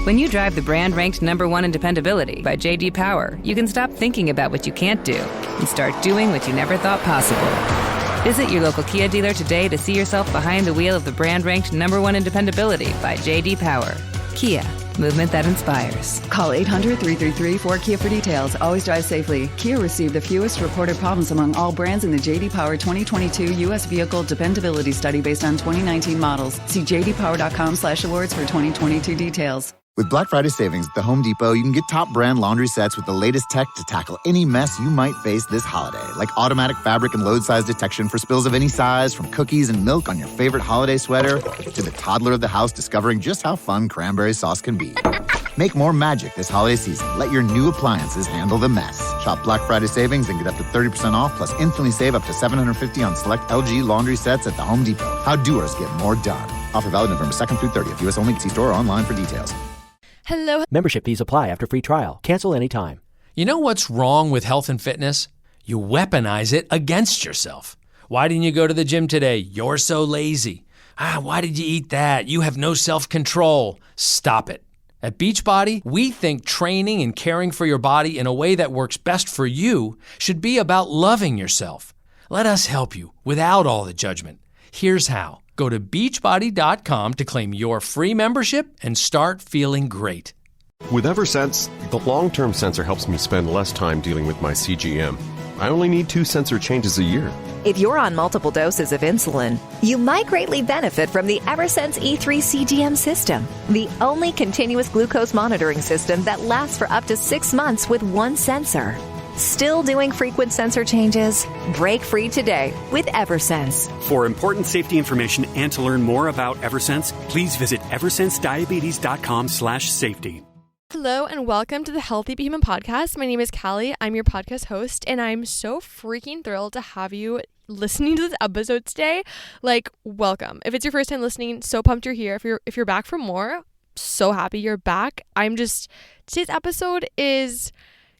When you drive the brand ranked #1 in dependability by J.D. Power, you can stop thinking about what you can't do and start doing what you never thought possible. Visit your local Kia dealer today to see yourself behind the wheel of the brand ranked #1 in dependability by J.D. Power. Kia, movement that inspires. Call 800-333-4KIA for details. Always drive safely. Kia received the fewest reported problems among all brands in the J.D. Power 2022 U.S. Vehicle Dependability Study based on 2019 models. See jdpower.com/awards for 2022 details. With Black Friday savings at the Home Depot, you can get top brand laundry sets with the latest tech to tackle any mess you might face this holiday, like automatic fabric and load size detection for spills of any size, from cookies and milk on your favorite holiday sweater to the toddler of the house discovering just how fun cranberry sauce can be. Make more magic this holiday season. Let your new appliances handle the mess. Shop Black Friday savings and get up to 30% off, plus instantly save up to $750 on select LG laundry sets at the Home Depot. How doers get more done. Offer valid November 2nd through 30th. U.S. only. See store or online for details. Hello. Membership fees apply after free trial. Cancel anytime. You know what's wrong with health and fitness? You weaponize it against yourself. Why didn't you go to the gym today? You're so lazy. Why did you eat that? You have no self-control. Stop it. At Beachbody, we think training and caring for your body in a way that works best for you should be about loving yourself. Let us help you without all the judgment. Here's how. Go to beachbody.com to claim your free membership and start feeling great. With Eversense, the long-term sensor helps me spend less time dealing with my CGM. I only need 2 sensor changes a year. If you're on multiple doses of insulin, you might greatly benefit from the Eversense E3 CGM system, the only continuous glucose monitoring system that lasts for up to 6 months with one sensor. Still doing frequent sensor changes? Break free today with Eversense. For important safety information and to learn more about Eversense, please visit eversensediabetes.com/safety. Hello and welcome to the Healthy Be Human podcast. My name is Callie. I'm your podcast host, and I'm so freaking thrilled to have you listening to this episode today. Welcome. If it's your first time listening, so pumped you're here. If you're back for more, so happy you're back. Today's episode is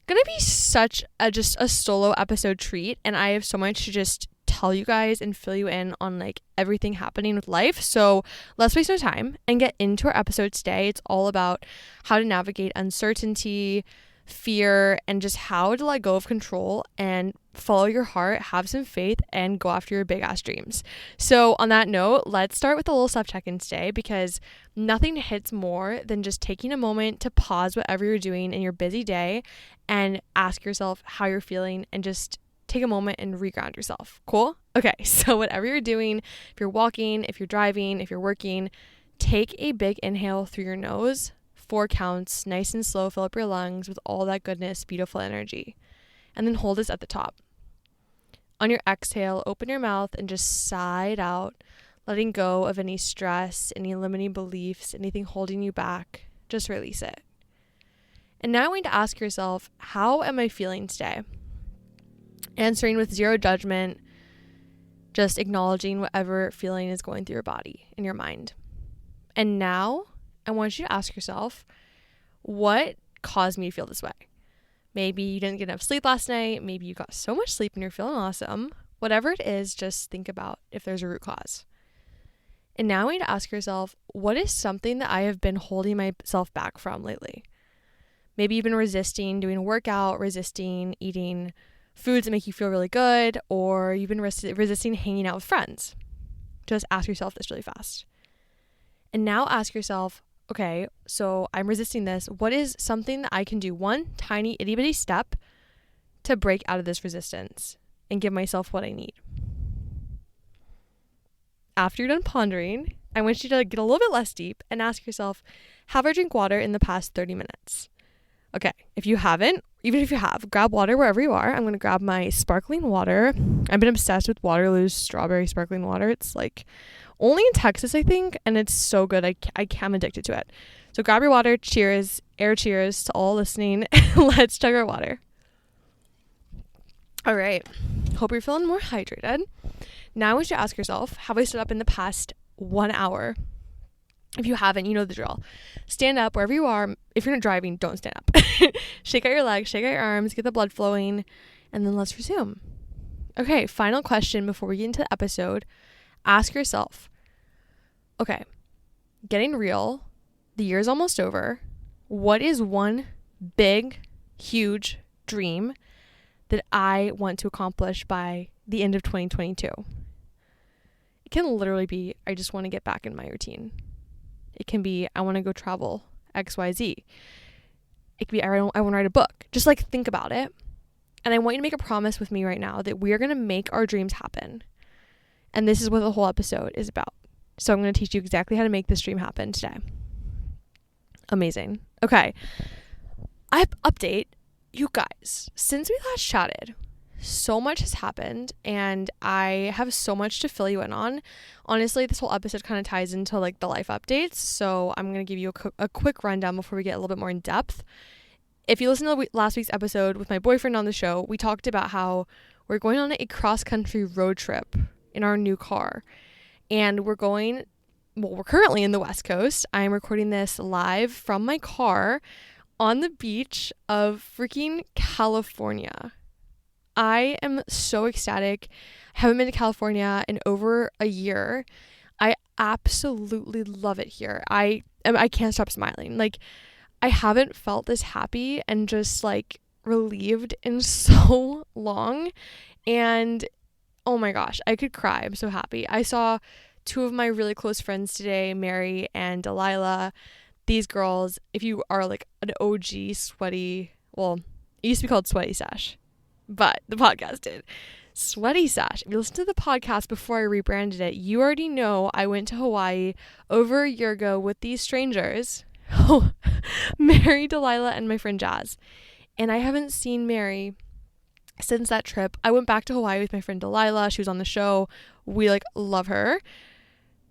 gonna be such a solo episode treat, and I have so much to just tell you guys and fill you in on everything happening with life. So let's waste no time and get into our episode today. It's all about how to navigate uncertainty, fear, and just how to let go of control and follow your heart, have some faith, and go after your big ass dreams. So on that note, let's start with a little self check-in today, because nothing hits more than just taking a moment to pause whatever you're doing in your busy day and ask yourself how you're feeling and just take a moment and reground yourself. Cool? Okay, so whatever you're doing, if you're walking, if you're driving, if you're working, take a big inhale through your nose, 4 counts, nice and slow, fill up your lungs with all that goodness, beautiful energy, and then hold this at the top. On your exhale, open your mouth and just sigh it out, letting go of any stress, any limiting beliefs, anything holding you back. Just release it. And now I want you to ask yourself, how am I feeling today? Answering with zero judgment, just acknowledging whatever feeling is going through your body and your mind. And now I want you to ask yourself, what caused me to feel this way? Maybe you didn't get enough sleep last night. Maybe you got so much sleep and you're feeling awesome. Whatever it is, just think about if there's a root cause. And now I want you to ask yourself, what is something that I have been holding myself back from lately? Maybe you've been resisting doing a workout, resisting eating foods that make you feel really good, or you've been resisting hanging out with friends. Just ask yourself this really fast. And now ask yourself, okay, so I'm resisting this. What is something that I can do, one tiny itty bitty step, to break out of this resistance and give myself what I need? After you're done pondering, I want you to get a little bit less deep and ask yourself, have I drank water in the past 30 minutes? Okay, if you haven't, even if you have, grab water wherever you are. I'm going to grab my sparkling water. I've been obsessed with Waterloo's strawberry sparkling water. It's only in Texas, I think, and it's so good. I'm addicted to it. So grab your water. Cheers. Air cheers to all listening. Let's chug our water. All right. Hope you're feeling more hydrated. Now I want you to ask yourself, have I stood up in the past 1 hour? If you haven't, you know the drill. Stand up wherever you are. If you're not driving, don't stand up. Shake out your legs, shake out your arms, get the blood flowing, and then let's resume. Okay, final question before we get into the episode. Ask yourself, okay, getting real, the year's almost over. what is one big, huge dream that I want to accomplish by the end of 2022? It can literally be, I just want to get back in my routine. It can be, I want to go travel XYZ. It could be, I want to write a book. Just like think about it. And I want you to make a promise with me right now that we are going to make our dreams happen. And this is what the whole episode is about. So I'm going to teach you exactly how to make this dream happen today. Amazing. Okay. Update. You guys, since we last chatted, so much has happened and I have so much to fill you in on. Honestly, this whole episode kind of ties into like the life updates. So I'm going to give you a quick rundown before we get a little bit more in depth. If you listen to last week's episode with my boyfriend on the show, we talked about how we're going on a cross-country road trip in our new car. And we're currently in the West Coast. I'm recording this live from my car on the beach of freaking California. I am so ecstatic. I haven't been to California in over a year. I absolutely love it here. I can't stop smiling. Like, I haven't felt this happy and just like relieved in so long. And oh my gosh, I could cry. I'm so happy. I saw two of my really close friends today, Mary and Delilah. These girls, if you are like an OG sweaty, well, it used to be called Sweaty Sash, but the podcast did. Sweaty Sash. If you listened to the podcast before I rebranded it, you already know I went to Hawaii over a year ago with these strangers, Mary, Delilah, and my friend Jazz. And I haven't seen Mary since that trip. I went back to Hawaii with my friend Delilah. She was on the show. We like love her.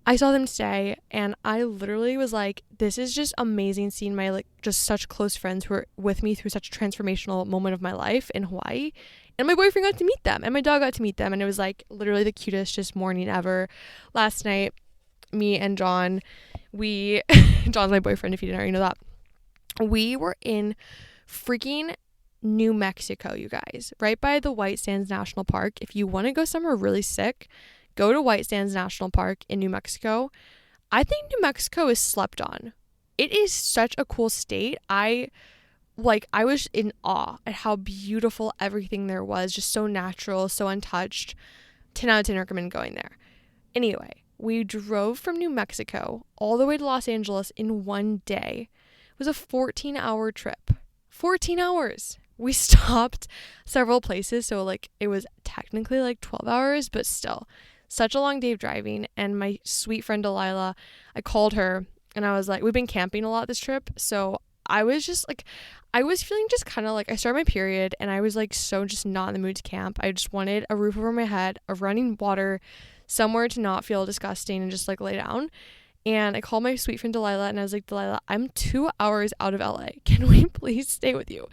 I saw them today and I literally was like, this is just amazing seeing my like just such close friends who are with me through such a transformational moment of my life in Hawaii. And my boyfriend got to meet them and my dog got to meet them. And it was like literally the cutest just morning ever. Last night, me and John, John's my boyfriend if you didn't already know that. We were in freaking New Mexico, you guys, right by the White Sands National Park. If you want to go somewhere really sick, go to White Sands National Park in New Mexico. I think New Mexico is slept on. It is such a cool state. I was in awe at how beautiful everything there was, just so natural, so untouched. 10 out of 10 recommend going there. Anyway, we drove from New Mexico all the way to Los Angeles in one day. It was a 14-hour trip. 14 hours. We stopped several places, so like it was technically like 12 hours, but still such a long day of driving. And my sweet friend Delilah, I called her and I was like, we've been camping a lot this trip, so I was just like, I was feeling just kind of like, I started my period and I was like so just not in the mood to camp. I just wanted a roof over my head, a running water, somewhere to not feel disgusting and just like lay down. And I called my sweet friend Delilah and I was like, Delilah, I'm 2 hours out of LA. Can we please stay with you?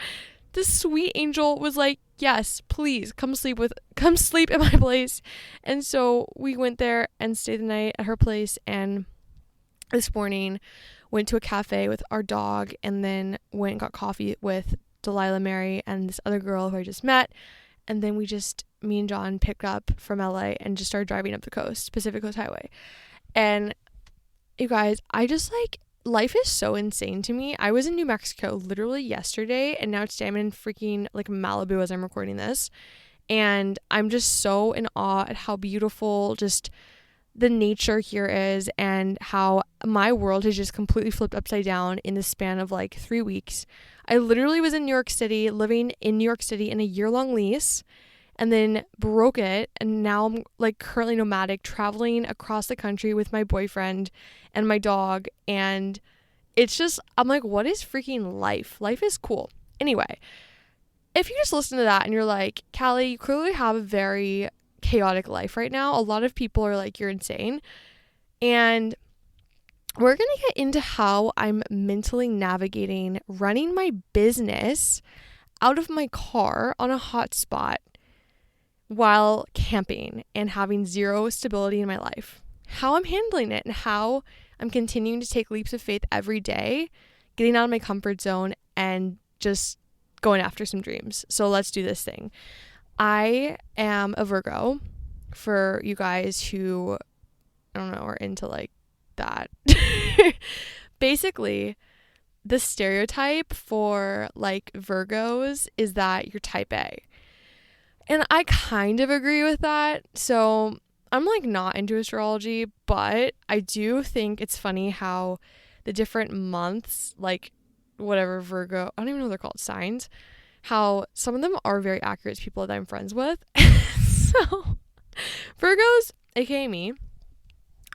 The sweet angel was like, yes, please come sleep at my place. And so we went there and stayed the night at her place. And this morning went to a cafe with our dog and then went and got coffee with Delilah, Mary, and this other girl who I just met. And then me and John picked up from LA and just started driving up the coast, Pacific Coast Highway. And you guys, I just like, life is so insane to me. I was in New Mexico literally yesterday and now today I'm in freaking like Malibu as I'm recording this. And I'm just so in awe at how beautiful just the nature here is and how my world has just completely flipped upside down in the span of like 3 weeks. I literally was in New York City, living in New York City in a year-long lease, and then broke it, and now I'm like currently nomadic, traveling across the country with my boyfriend and my dog. And it's just, I'm like, what is freaking life? Life is cool. Anyway, if you just listen to that and you're like, Callie, you clearly have a very chaotic life right now. A lot of people are like, you're insane. And we're going to get into how I'm mentally navigating running my business out of my car on a hot spot while camping and having zero stability in my life. How I'm handling it and how I'm continuing to take leaps of faith every day, getting out of my comfort zone and just going after some dreams. So let's do this thing. I am a Virgo, for you guys who, I don't know, are into like that. Basically, the stereotype for like Virgos is that you're type A. And I kind of agree with that. So I'm like not into astrology, but I do think it's funny how the different months, like whatever Virgo, I don't even know what they're called, signs, how some of them are very accurate to people that I'm friends with. So Virgos, aka me,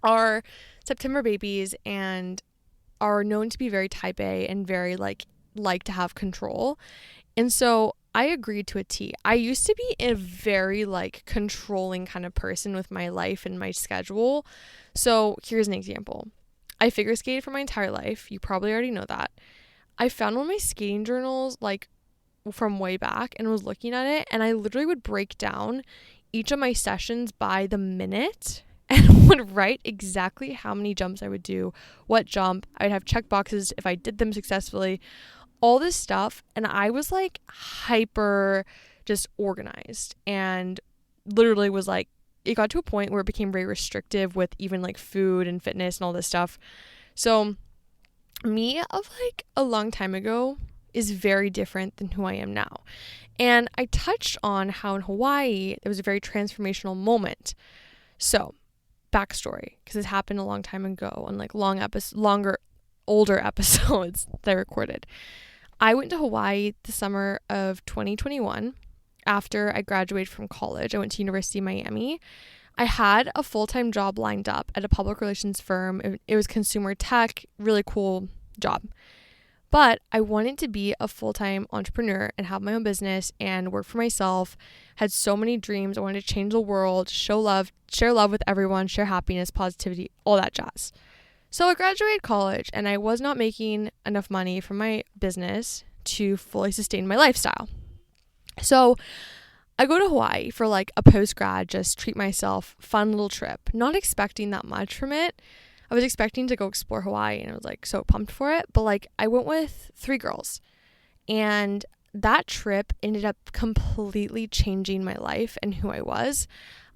are September babies and are known to be very type A and very like to have control. And so I agreed to a T. I used to be a very like controlling kind of person with my life and my schedule. So here's an example. I figure skated for my entire life. You probably already know that. I found one of my skating journals like from way back and was looking at it, and I literally would break down each of my sessions by the minute and would write exactly how many jumps I would do, what jump. I'd have check boxes if I did them successfully, all this stuff. And I was like hyper just organized, and literally was like, it got to a point where it became very restrictive with even like food and fitness and all this stuff. So me of like a long time ago is very different than who I am now. And I touched on how in Hawaii, it was a very transformational moment. So backstory, because it happened a long time ago on like older episodes that I recorded. I went to Hawaii the summer of 2021 after I graduated from college. I went to University of Miami. I had a full-time job lined up at a public relations firm. It was consumer tech, really cool job. But I wanted to be a full-time entrepreneur and have my own business and work for myself. Had so many dreams. I wanted to change the world, show love, share love with everyone, share happiness, positivity, all that jazz. So I graduated college and I was not making enough money from my business to fully sustain my lifestyle. So I go to Hawaii for like a post-grad, just treat myself, fun little trip, not expecting that much from it. I was expecting to go explore Hawaii and I was like so pumped for it. But like I went with 3 girls, and that trip ended up completely changing my life and who I was.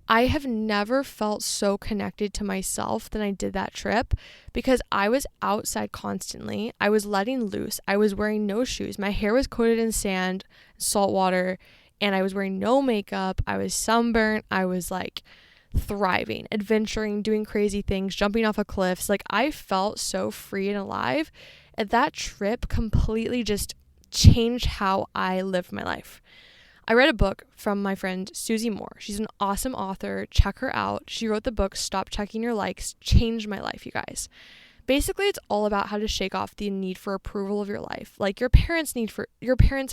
I have never felt so connected to myself than I did that trip, because I was outside constantly. I was letting loose. I was wearing no shoes. My hair was coated in sand, salt water, and I was wearing no makeup. I was sunburnt. I was like thriving, adventuring, doing crazy things, jumping off of cliffs. Like I felt so free and alive. And that trip completely just changed how I lived my life. I read a book from my friend Susie Moore. She's an awesome author. Check her out. She wrote the book Stop Checking Your Likes. Changed my life, you guys. Basically, it's all about how to shake off the need for approval of your life. Like your parents'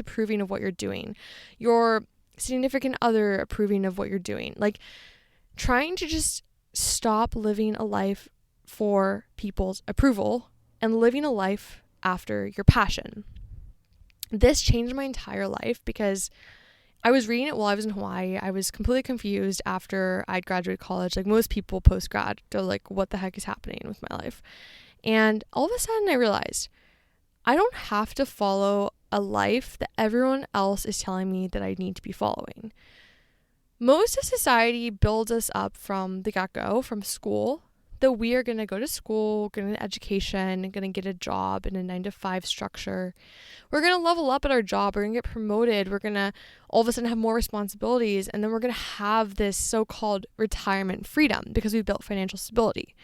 approving of what you're doing, your significant other approving of what you're doing. Like trying to just stop living a life for people's approval and living a life after your passion. This changed my entire life because I was reading it while I was in Hawaii. I was completely confused after I'd graduated college. Like most people post-grad, they're like, what the heck is happening with my life? And all of a sudden I realized I don't have to follow a life that everyone else is telling me that I need to be following. Most of society builds us up from the get-go, from school, that we are going to go to school, get an education, going to get a job in a 9-to-5 structure. We're going to level up at our job. We're going to get promoted. We're going to all of a sudden have more responsibilities. And then we're going to have this so-called retirement freedom because we built financial stability.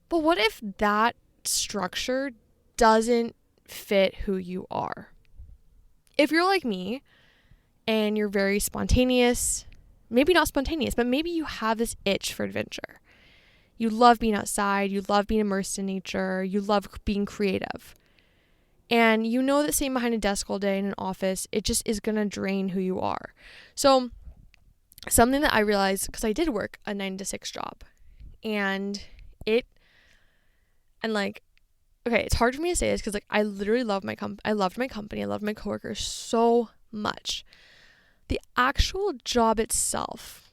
But what if that structure doesn't fit who you are? If you're like me and you're very spontaneous, maybe not spontaneous, but maybe you have this itch for adventure. You love being outside. You love being immersed in nature. You love being creative. And you know that sitting behind a desk all day in an office, it just is going to drain who you are. So something that I realized, because I did work a 9-to-6 job, and it's hard for me to say this because like I literally love my I loved my company. I loved my coworkers so much. The actual job itself,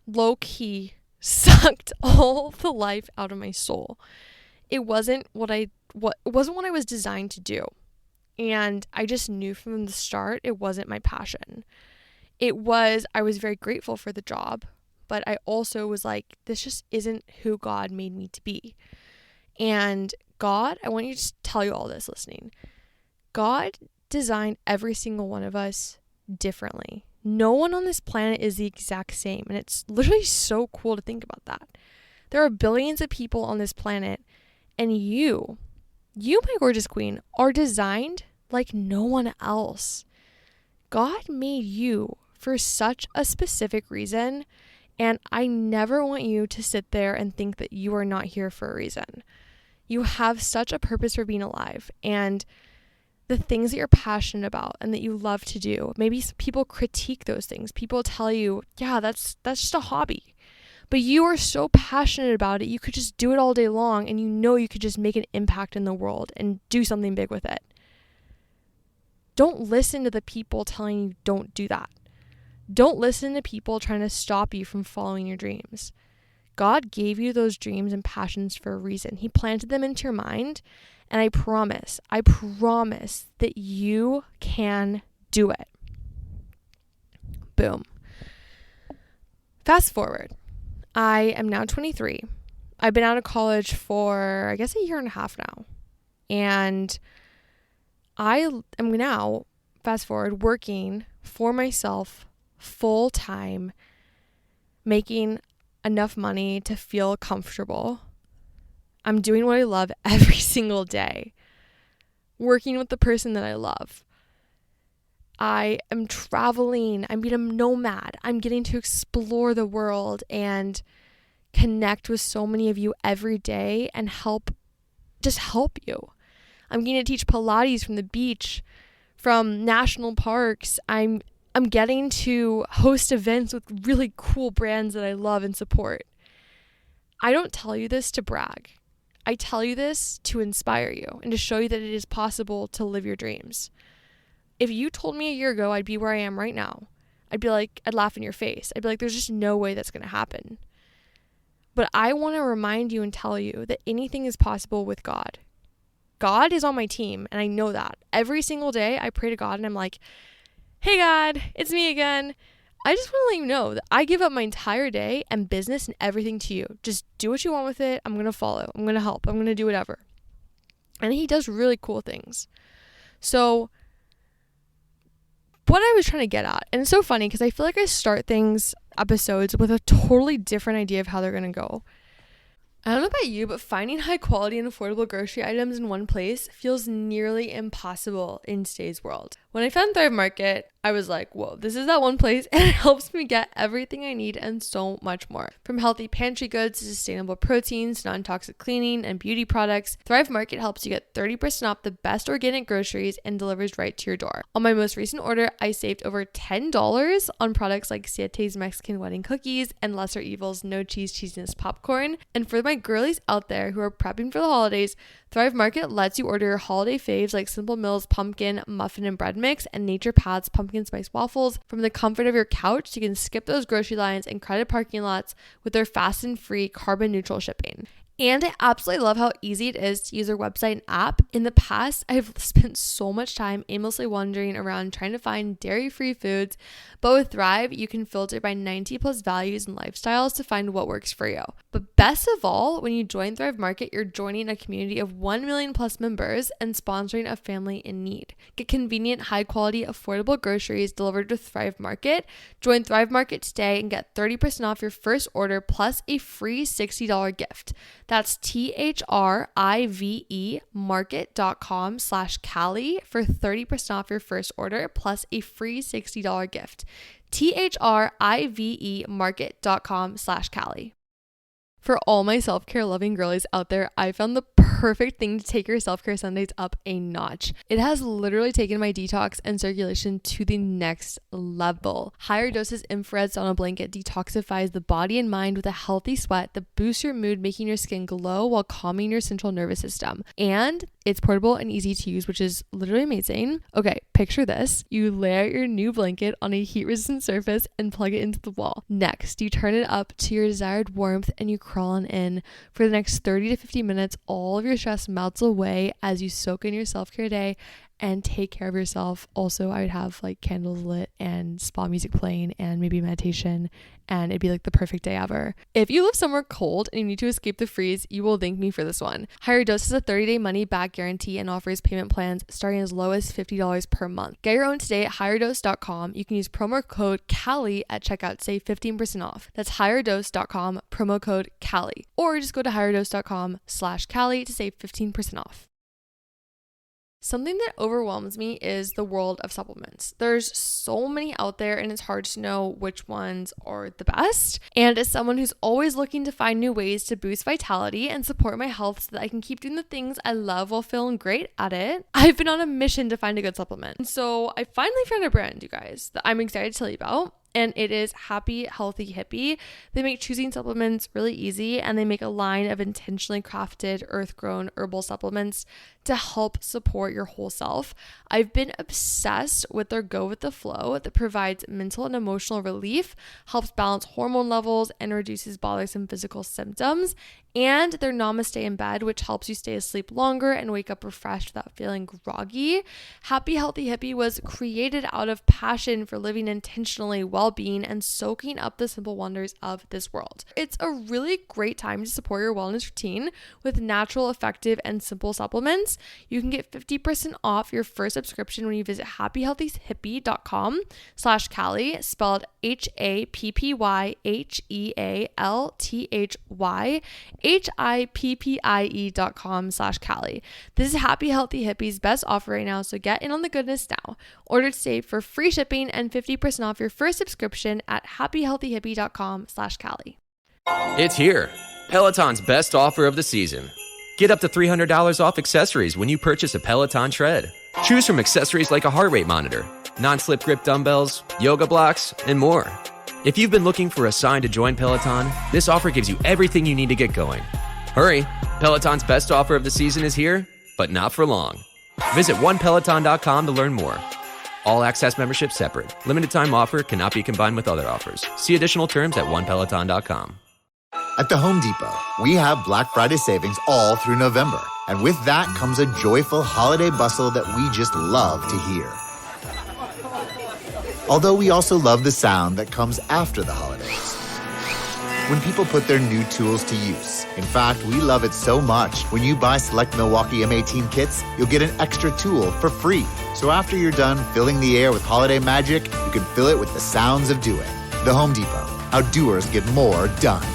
low key, sucked all the life out of my soul. It wasn't what I was designed to do. And I just knew from the start it wasn't my passion. I was very grateful for the job, but I also was like, this just isn't who God made me to be. And God, I want you to just tell you all this listening. God designed every single one of us differently. No one on this planet is the exact same. And it's literally so cool to think about that. There are billions of people on this planet, and you, my gorgeous queen, are designed like no one else. God made you for such a specific reason, and I never want you to sit there and think that you are not here for a reason. You have such a purpose for being alive, and the things that you're passionate about and that you love to do. Maybe people critique those things. People tell you, yeah, that's just a hobby. But you are so passionate about it, you could just do it all day long, and you know you could just make an impact in the world and do something big with it. Don't listen to the people telling you don't do that. Don't listen to people trying to stop you from following your dreams. God gave you those dreams and passions for a reason. He planted them into your mind, and I promise that you can do it. Boom. Fast forward. I am now 23. I've been out of college for, I guess, a year and a half now. And I am now, fast forward, working for myself full time, making enough money to feel comfortable. I'm doing what I love every single day, working with the person that I love. I am traveling. I'm being a nomad. I'm getting to explore the world and connect with so many of you every day and help you. I'm getting to teach Pilates from the beach, from national parks. I'm getting to host events with really cool brands that I love and support. I don't tell you this to brag. I tell you this to inspire you and to show you that it is possible to live your dreams. If you told me a year ago I'd be where I am right now, I'd laugh in your face. I'd be like, there's just no way that's going to happen. But I want to remind you and tell you that anything is possible with God. God is on my team, and I know that. Every single day I pray to God and I'm like, hey God, it's me again. I just want to let you know that I give up my entire day and business and everything to you. Just do what you want with it. I'm going to follow. I'm going to help. I'm going to do whatever. And he does really cool things. So what I was trying to get at, and it's so funny because I feel like I start episodes with a totally different idea of how they're going to go. I don't know about you, but finding high quality and affordable grocery items in one place feels nearly impossible in today's world. When I found Thrive Market, I was like, whoa, this is that one place, and it helps me get everything I need and so much more. From healthy pantry goods to sustainable proteins, non-toxic cleaning, and beauty products, Thrive Market helps you get 30% off the best organic groceries and delivers right to your door. On my most recent order, I saved over $10 on products like Siete's Mexican wedding cookies and Lesser Evil's no cheese cheesiness popcorn. And for my girlies out there who are prepping for the holidays, Thrive Market lets you order your holiday faves like Simple Mills pumpkin, muffin, and bread mix, and Nature Path's pumpkin spice waffles from the comfort of your couch. You can skip those grocery lines and crowded parking lots with their fast and free carbon neutral shipping. And I absolutely love how easy it is to use their website and app. In the past, I've spent so much time aimlessly wandering around trying to find dairy-free foods, but with Thrive, you can filter by 90 plus values and lifestyles to find what works for you. But best of all, when you join Thrive Market, you're joining a community of 1 million plus members and sponsoring a family in need. Get convenient, high-quality, affordable groceries delivered to Thrive Market. Join Thrive Market today and get 30% off your first order plus a free $60 gift. That's THRIVE market.com/Callie for 30% off your first order plus a free $60 gift. THRIVE market.com/Callie. For all my self-care loving girlies out there, I found the perfect thing to take your self-care Sundays up a notch. It has literally taken my detox and circulation to the next level. Higher Doses infrared sauna blanket detoxifies the body and mind with a healthy sweat that boosts your mood, making your skin glow while calming your central nervous system. And it's portable and easy to use, which is literally amazing. Okay, picture this. You lay out your new blanket on a heat-resistant surface and plug it into the wall. Next, you turn it up to your desired warmth and you crawl on in. For the next 30 to 50 minutes, all of your stress melts away as you soak in your self-care day and take care of yourself. Also, I would have like candles lit and spa music playing and maybe meditation, and it'd be like the perfect day ever. If you live somewhere cold and you need to escape the freeze, you will thank me for this one. Higher Dose has a 30-day money-back guarantee and offers payment plans starting as low as $50 per month. Get your own today at higherdose.com. You can use promo code Callie at checkout to save 15% off. That's higherdose.com, promo code Callie. Or just go to higherdose.com/Callie to save 15% off. Something that overwhelms me is the world of supplements. There's so many out there and it's hard to know which ones are the best. And as someone who's always looking to find new ways to boost vitality and support my health so that I can keep doing the things I love while feeling great at it, I've been on a mission to find a good supplement. And so I finally found a brand, you guys, that I'm excited to tell you about. And it is Happy Healthy Hippie. They make choosing supplements really easy, and they make a line of intentionally crafted earth-grown herbal supplements to help support your whole self. I've been obsessed with their Go With The Flow that provides mental and emotional relief, helps balance hormone levels, and reduces bothersome physical symptoms. And their Namaste in Bed, which helps you stay asleep longer and wake up refreshed without feeling groggy. Happy Healthy Hippie was created out of passion for living intentionally, well-being, and soaking up the simple wonders of this world. It's a really great time to support your wellness routine with natural, effective, and simple supplements. You can get 50% off your first subscription when you visit happyhealthyhippie.com/Callie, spelled HAPPYHEALTHYHIPPIE.com/Callie. This is Happy Healthy Hippie's best offer right now, so get in on the goodness now. Order today for free shipping and 50% off your first subscription at happyhealthyhippie.com/Callie. It's here, Peloton's best offer of the season. Get up to $300 off accessories when you purchase a Peloton tread. Choose from accessories like a heart rate monitor, non-slip grip dumbbells, yoga blocks, and more. If you've been looking for a sign to join Peloton, this offer gives you everything you need to get going. Hurry, Peloton's best offer of the season is here, but not for long. Visit onepeloton.com to learn more. All access membership separate. Limited time offer cannot be combined with other offers. See additional terms at onepeloton.com. At the Home Depot, we have Black Friday savings all through November. And with that comes a joyful holiday bustle that we just love to hear. Although we also love the sound that comes after the holidays, when people put their new tools to use. In fact, we love it so much. When you buy select Milwaukee M18 kits, you'll get an extra tool for free. So after you're done filling the air with holiday magic, you can fill it with the sounds of doing. The Home Depot. How doers get more done.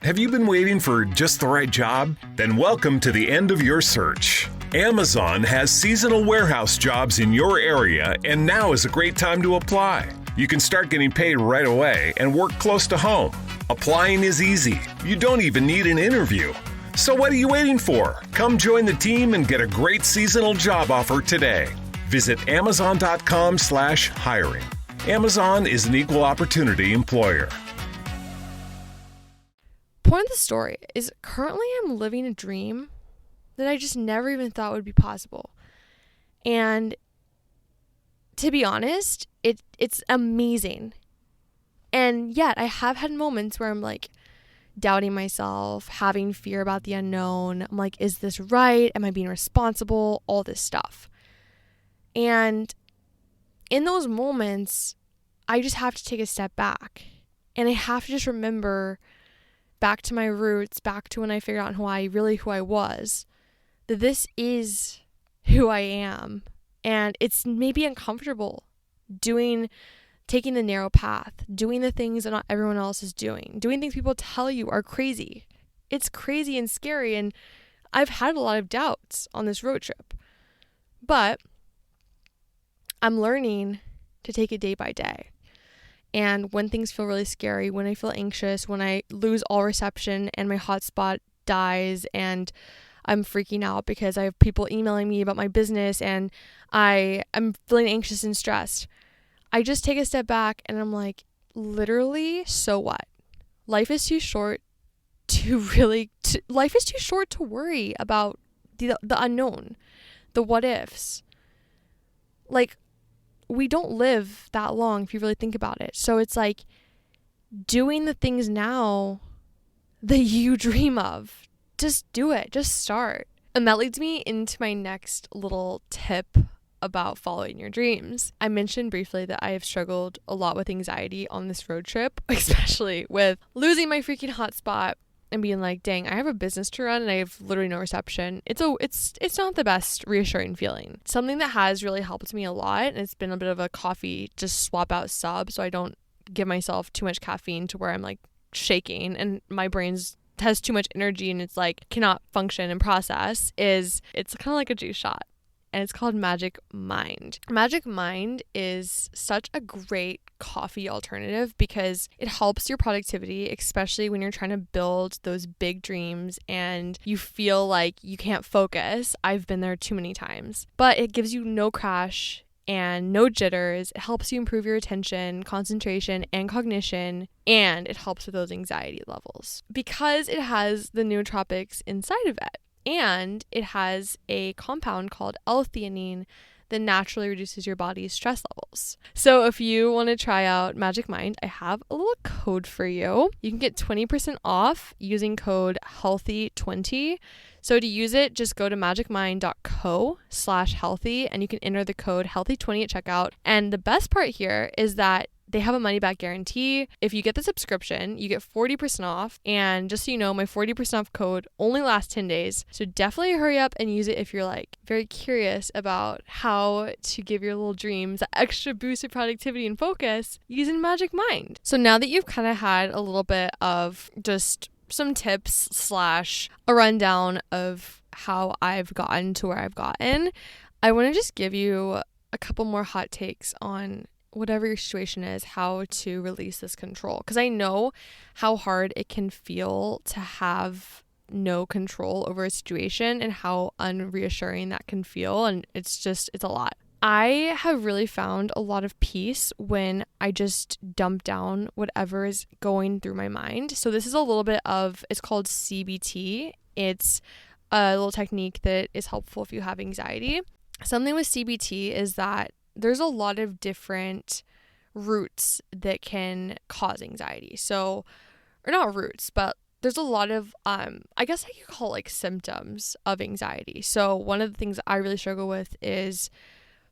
Have you been waiting for just the right job? Then welcome to the end of your search. Amazon has seasonal warehouse jobs in your area, and now is a great time to apply. You can start getting paid right away and work close to home. Applying is easy. You don't even need an interview. So what are you waiting for? Come join the team and get a great seasonal job offer today. Visit amazon.com/hiring. Amazon is an equal opportunity employer. Point of the story is currently I'm living a dream that I just never even thought would be possible. And to be honest, it's amazing. And yet I have had moments where I'm like doubting myself, having fear about the unknown. I'm like, is this right? Am I being responsible? All this stuff. And in those moments, I just have to take a step back. And I have to just remember back to my roots, back to when I figured out who I was, that this is who I am. And it's maybe uncomfortable taking the narrow path, doing the things that not everyone else is doing things people tell you are crazy. It's crazy and scary. And I've had a lot of doubts on this road trip, but I'm learning to take it day by day. And when things feel really scary, when I feel anxious, when I lose all reception and my hotspot dies and I'm freaking out because I have people emailing me about my business and I'm feeling anxious and stressed, I just take a step back and I'm like, literally, so what? Life is too short to worry about the unknown, the what ifs. Like, we don't live that long if you really think about it. So it's like doing the things now that you dream of. Just do it. Just start. And that leads me into my next little tip about following your dreams. I mentioned briefly that I have struggled a lot with anxiety on this road trip, especially with losing my freaking hotspot and being like, dang, I have a business to run and I have literally no reception. It's not the best reassuring feeling. Something that has really helped me a lot, and it's been a bit of a coffee just swap out sub so I don't give myself too much caffeine to where I'm like shaking and my brain's has too much energy and it's like cannot function and process, is it's kind of like a juice shot. And it's called Magic Mind. Magic Mind is such a great coffee alternative because it helps your productivity, especially when you're trying to build those big dreams and you feel like you can't focus. I've been there too many times. But it gives you no crash and no jitters. It helps you improve your attention, concentration, and cognition, and it helps with those anxiety levels because it has the nootropics inside of it. And it has a compound called L-theanine that naturally reduces your body's stress levels. So if you want to try out Magic Mind, I have a little code for you. You can get 20% off using code HEALTHY20. So to use it, just go to magicmind.co/healthy and you can enter the code HEALTHY20 at checkout. And the best part here is that they have a money back guarantee. If you get the subscription, you get 40% off. And just so you know, my 40% off code only lasts 10 days. So definitely hurry up and use it if you're like very curious about how to give your little dreams that extra boost of productivity and focus using Magic Mind. So now that you've kind of had a little bit of just some tips / a rundown of how I've gotten to where I've gotten, I want to just give you a couple more hot takes on whatever your situation is, how to release this control. Because I know how hard it can feel to have no control over a situation and how unreassuring that can feel. And it's a lot. I have really found a lot of peace when I just dump down whatever is going through my mind. So this is a little bit of, it's called CBT. It's a little technique that is helpful if you have anxiety. Something with CBT is that there's a lot of different roots that can cause anxiety. So, or not roots, but there's a lot of, I guess I could call it like symptoms of anxiety. So one of the things I really struggle with is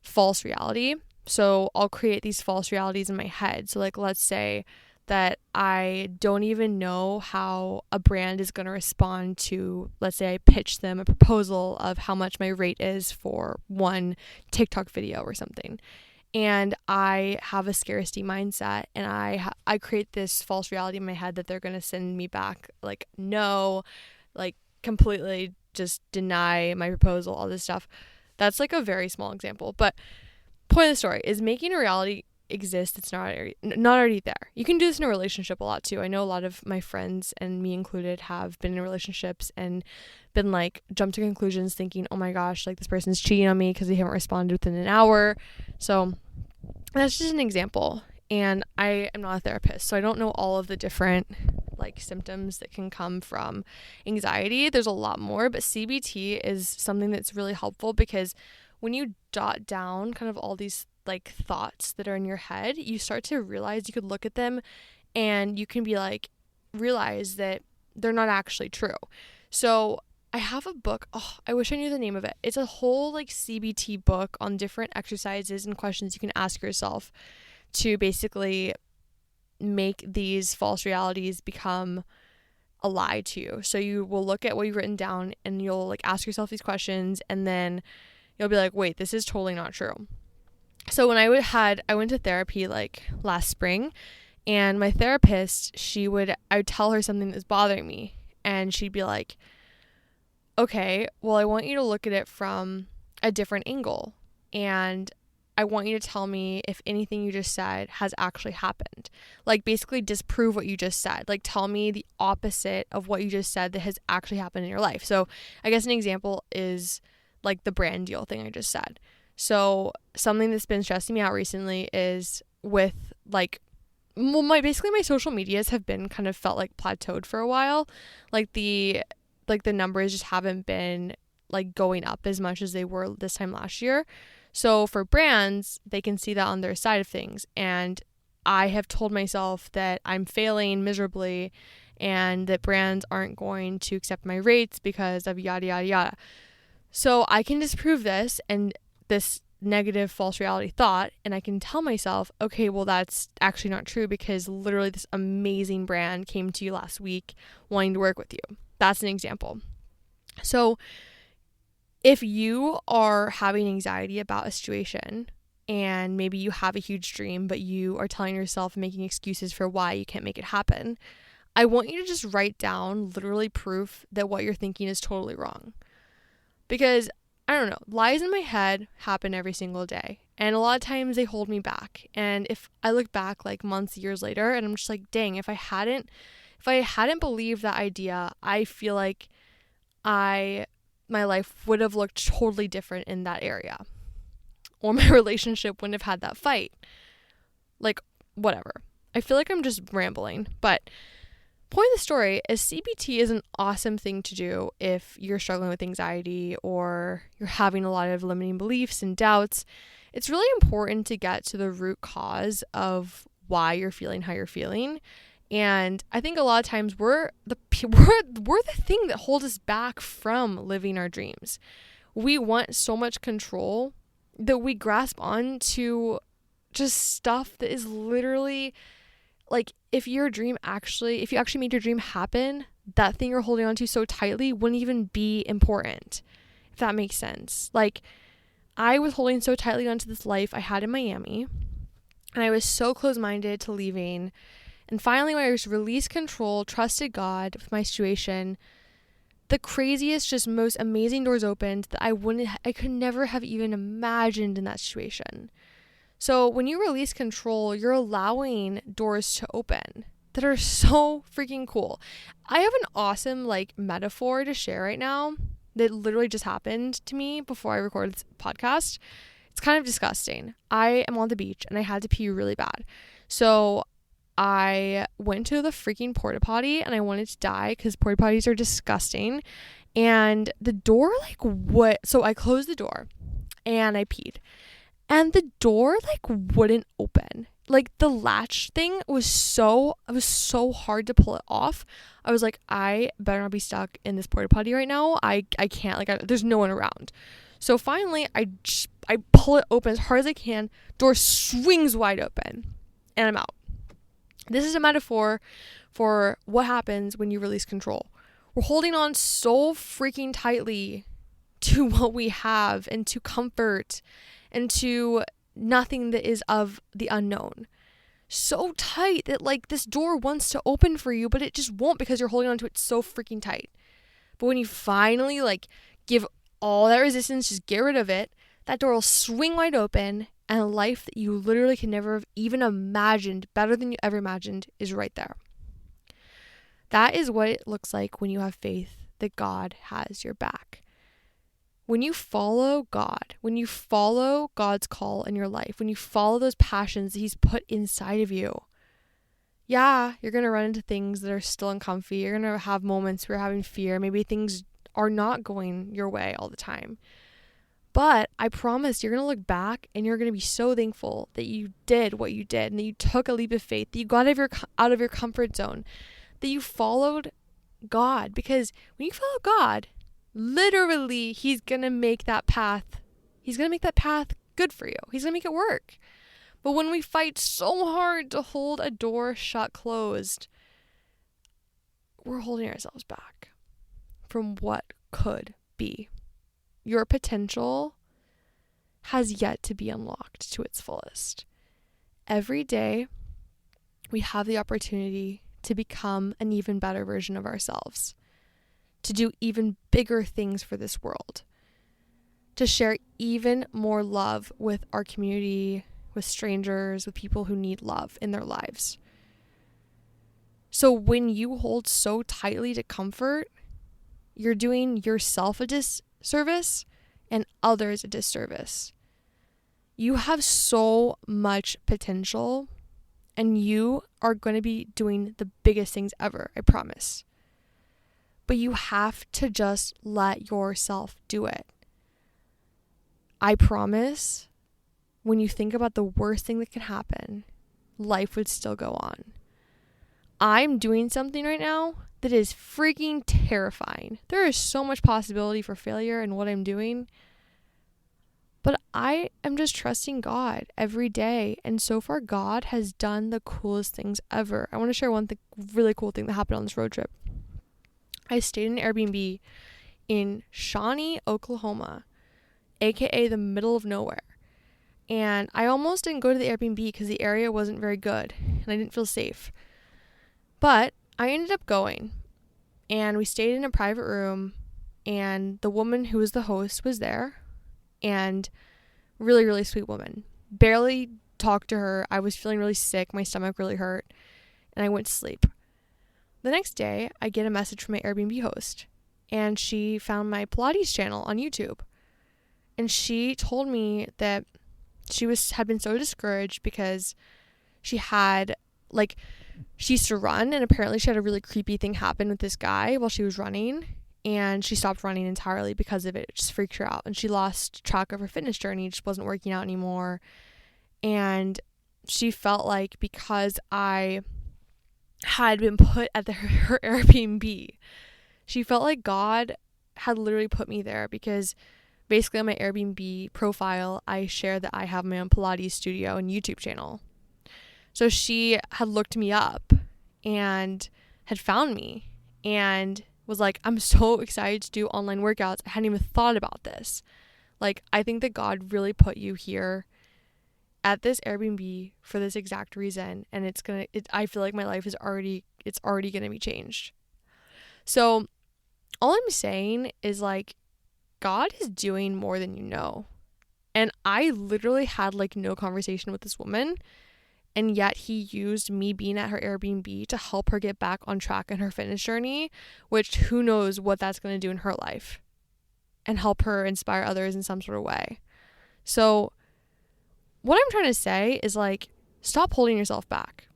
false reality. So I'll create these false realities in my head. So like, let's say that I don't even know how a brand is going to respond to, let's say I pitch them a proposal of how much my rate is for one TikTok video or something. And I have a scarcity mindset and I create this false reality in my head that they're going to send me back like, no, like completely just deny my proposal, all this stuff. That's like a very small example. But point of the story is making a reality exist it's not already there. You can do this in a relationship a lot too. I know a lot of my friends, and me included, have been in relationships and been like jumped to conclusions thinking, oh my gosh, like this person's cheating on me because they haven't responded within an hour. So that's just an example. And I am not a therapist, so I don't know all of the different like symptoms that can come from anxiety. There's a lot more, but CBT is something that's really helpful because when you jot down kind of all these like thoughts that are in your head, you start to realize, you could look at them and you can be like, realize that they're not actually true. So I have a book. Oh, I wish I knew the name of it. It's a whole like CBT book on different exercises and questions you can ask yourself to basically make these false realities become a lie to you. So you will look at what you've written down and you'll like ask yourself these questions and then you'll be like, wait, this is totally not true. So when I went to therapy like last spring, and my therapist, I would tell her something that was bothering me and she'd be like, okay, well, I want you to look at it from a different angle. And I want you to tell me if anything you just said has actually happened. Like basically disprove what you just said. Like tell me the opposite of what you just said that has actually happened in your life. So I guess an example is like the brand deal thing I just said. So something that's been stressing me out recently is with like, well, my social medias have been kind of felt like plateaued for a while. Like the numbers just haven't been like going up as much as they were this time last year. So for brands, they can see that on their side of things. And I have told myself that I'm failing miserably and that brands aren't going to accept my rates because of yada, yada, yada. So I can disprove this and this negative false reality thought, and I can tell myself, okay, well, that's actually not true because literally this amazing brand came to you last week wanting to work with you. That's an example. So if you are having anxiety about a situation and maybe you have a huge dream, but you are telling yourself, making excuses for why you can't make it happen, I want you to just write down literally proof that what you're thinking is totally wrong. Because I don't know, lies in my head happen every single day. And a lot of times they hold me back. And if I look back like months, years later, and I'm just like, dang, if I hadn't believed that idea, I feel like my life would have looked totally different in that area. Or my relationship wouldn't have had that fight. Like, whatever. I feel like I'm just rambling. But point of the story is CBT is an awesome thing to do if you're struggling with anxiety or you're having a lot of limiting beliefs and doubts. It's really important to get to the root cause of why you're feeling how you're feeling. And I think a lot of times we're the thing that holds us back from living our dreams. We want so much control that we grasp on to just stuff that is literally like, if you actually made your dream happen, that thing you're holding on to so tightly wouldn't even be important, if that makes sense. Like, I was holding so tightly onto this life I had in Miami, and I was so close-minded to leaving. And finally, when I just released control, trusted God with my situation, the craziest, just most amazing doors opened that I could never have even imagined in that situation. So when you release control, you're allowing doors to open that are so freaking cool. I have an awesome metaphor to share right now that literally just happened to me before I recorded this podcast. It's kind of disgusting. I am on the beach and I had to pee really bad. So I went to the freaking porta potty and I wanted to die because porta potties are disgusting. And the door so I closed the door and I peed. And the door wouldn't open. The latch thing it was so hard to pull it off. I was like, I better not be stuck in this porta potty right now. I can't, there's no one around. So finally I pull it open as hard as I can. Door swings wide open and I'm out. This is a metaphor for what happens when you release control. We're holding on so freaking tightly to what we have and to comfort and to nothing that is of the unknown. So tight that this door wants to open for you, but it just won't because you're holding on to it so freaking tight. But when you finally give all that resistance, just get rid of it, that door will swing wide open and a life that you literally can never have even imagined, better than you ever imagined, is right there. That is what it looks like when you have faith that God has your back. When you follow God, when you follow God's call in your life, when you follow those passions that He's put inside of you, yeah, you're going to run into things that are still uncomfy. You're going to have moments where you're having fear. Maybe things are not going your way all the time. But I promise you're going to look back and you're going to be so thankful that you did what you did and that you took a leap of faith, that you got out of your comfort zone, that you followed God. Because when you follow God, literally, He's going to make that path good for you. He's going to make it work. But when we fight so hard to hold a door shut closed, we're holding ourselves back from what could be. Your potential has yet to be unlocked to its fullest. Every day, we have the opportunity to become an even better version of ourselves, to do even bigger things for this world, to share even more love with our community, with strangers, with people who need love in their lives. So when you hold so tightly to comfort, you're doing yourself a disservice and others a disservice. You have so much potential and you are going to be doing the biggest things ever, I promise. But you have to just let yourself do it. I promise, when you think about the worst thing that can happen, life would still go on. I'm doing something right now that is freaking terrifying. There is so much possibility for failure in what I'm doing. But I am just trusting God every day. And so far, God has done the coolest things ever. I want to share one really cool thing that happened on this road trip. I stayed in an Airbnb in Shawnee, Oklahoma, aka the middle of nowhere. And I almost didn't go to the Airbnb because the area wasn't very good and I didn't feel safe. But I ended up going, and we stayed in a private room, and the woman who was the host was there, and really, really sweet woman. Barely talked to her. I was feeling really sick. My stomach really hurt, and I went to sleep. The next day, I get a message from my Airbnb host, and she found my Pilates channel on YouTube. And she told me that she had been so discouraged because she used to run, and apparently she had a really creepy thing happen with this guy while she was running, and she stopped running entirely because of it. It just freaked her out, and she lost track of her fitness journey. It just wasn't working out anymore. And she felt like because I had been put at her Airbnb, she felt like God had literally put me there, because basically on my Airbnb profile, I share that I have my own Pilates studio and YouTube channel. So she had looked me up and had found me and was like, I'm so excited to do online workouts. I hadn't even thought about this. Like, I think that God really put you here at this Airbnb for this exact reason. And I feel like my life is already going to be changed. So all I'm saying is, like, God is doing more than you know. And I literally had like no conversation with this woman. And yet he used me being at her Airbnb to help her get back on track in her fitness journey, which who knows what that's going to do in her life, and help her inspire others in some sort of way. So what I'm trying to say is, like, stop holding yourself back.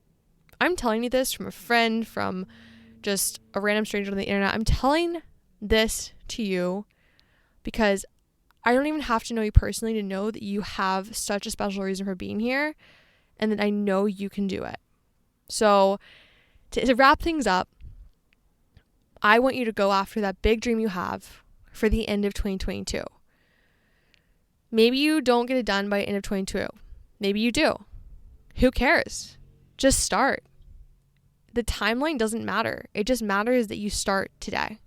I'm telling you this from a friend, from just a random stranger on the internet. I'm telling this to you because I don't even have to know you personally to know that you have such a special reason for being here, and that I know you can do it. So to wrap things up, I want you to go after that big dream you have for the end of 2022. Maybe you don't get it done by the end of 2022. Maybe you do. Who cares? Just start. The timeline doesn't matter. It just matters that you start today.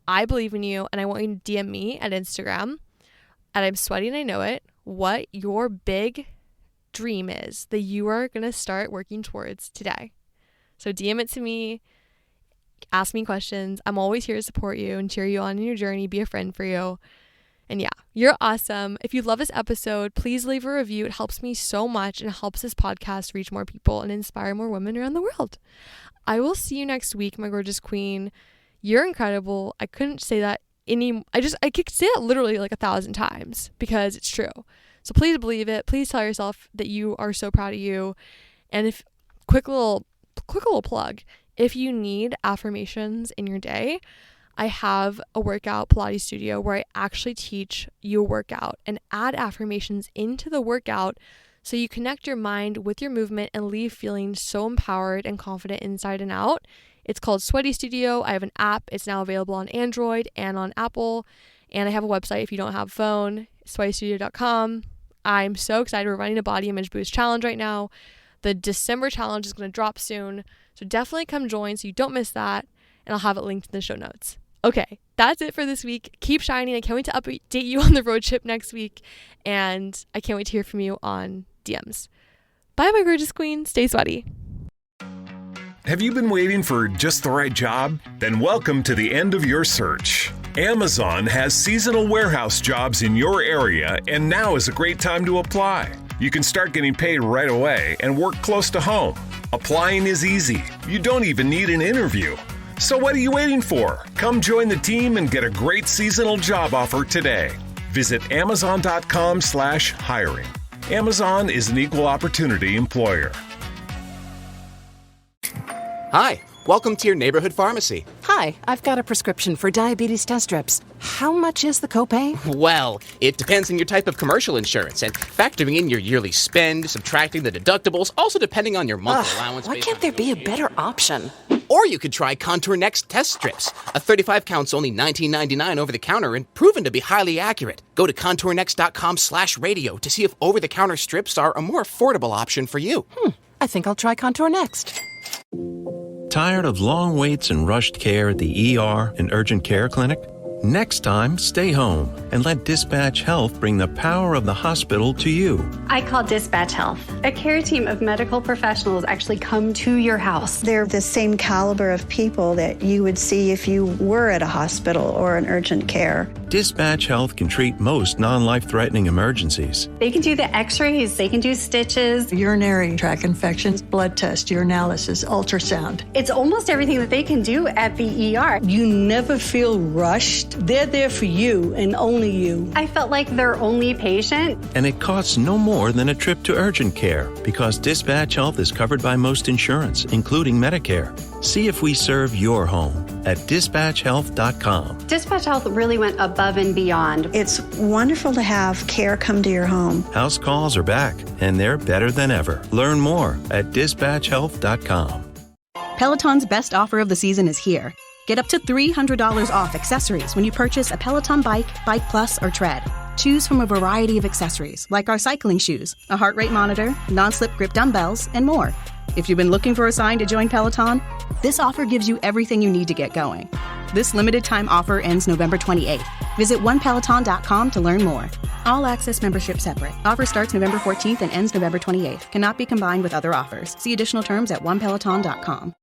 I believe in you, and I want you to DM me at Instagram at I'm Sweaty and I Know It what your big dream is that you are going to start working towards today. So DM it to me, ask me questions. I'm always here to support you and cheer you on in your journey, be a friend for you. And yeah, you're awesome. If you love this episode, please leave a review. It helps me so much and helps this podcast reach more people and inspire more women around the world. I will see you next week, my gorgeous queen. You're incredible. I couldn't say that I could say that literally like 1,000 times because it's true. So please believe it. Please tell yourself that you are so proud of you. And if quick little plug, if you need affirmations in your day, I have a workout Pilates studio where I actually teach you a workout and add affirmations into the workout so you connect your mind with your movement and leave feeling so empowered and confident inside and out. It's called Sweaty Studio. I have an app. It's now available on Android and on Apple. And I have a website if you don't have a phone, sweatystudio.com. I'm so excited. We're running a body image boost challenge right now. The December challenge is going to drop soon. So definitely come join so you don't miss that. And I'll have it linked in the show notes. Okay, that's it for this week. Keep shining. I can't wait to update you on the road trip next week. And I can't wait to hear from you on DMs. Bye, my gorgeous queen. Stay sweaty. Have you been waiting for just the right job? Then welcome to the end of your search. Amazon has seasonal warehouse jobs in your area, and now is a great time to apply. You can start getting paid right away and work close to home. Applying is easy. You don't even need an interview. So what are you waiting for? Come join the team and get a great seasonal job offer today. Visit Amazon.com/hiring. Amazon is an equal opportunity employer. Hi, welcome to your neighborhood pharmacy. Hi. Hi, I've got a prescription for diabetes test strips. How much is the copay? Well, it depends on your type of commercial insurance and factoring in your yearly spend, subtracting the deductibles, also depending on your monthly allowance. Why can't there be a better option? Or you could try Contour Next test strips. A 35 count's only $19.99 over the counter and proven to be highly accurate. Go to contournext.com/radio to see if over-the-counter strips are a more affordable option for you. I think I'll try Contour Next. Tired of long waits and rushed care at the ER and urgent care clinic? Next time, stay home and let Dispatch Health bring the power of the hospital to you. I call Dispatch Health. A care team of medical professionals actually come to your house. They're the same caliber of people that you would see if you were at a hospital or an urgent care. Dispatch Health can treat most non-life-threatening emergencies. They can do the x-rays, they can do stitches, urinary tract infections, blood test, urinalysis, ultrasound. It's almost everything that they can do at the ER. You never feel rushed. They're there for you and only you. I felt like their only patient. And it costs no more than a trip to urgent care because Dispatch Health is covered by most insurance, including Medicare. See if we serve your home at dispatchhealth.com. Dispatch Health really went above and beyond. It's wonderful to have care come to your home. House calls are back, and they're better than ever. Learn more at dispatchhealth.com. Peloton's best offer of the season is here. Get up to $300 off accessories when you purchase a Peloton bike, Bike Plus, or Tread. Choose from a variety of accessories like our cycling shoes, a heart rate monitor, non-slip grip dumbbells, and more. If you've been looking for a sign to join Peloton, this offer gives you everything you need to get going. This limited time offer ends November 28th. Visit onepeloton.com to learn more. All access membership separate. Offer starts November 14th and ends November 28th. Cannot be combined with other offers. See additional terms at onepeloton.com.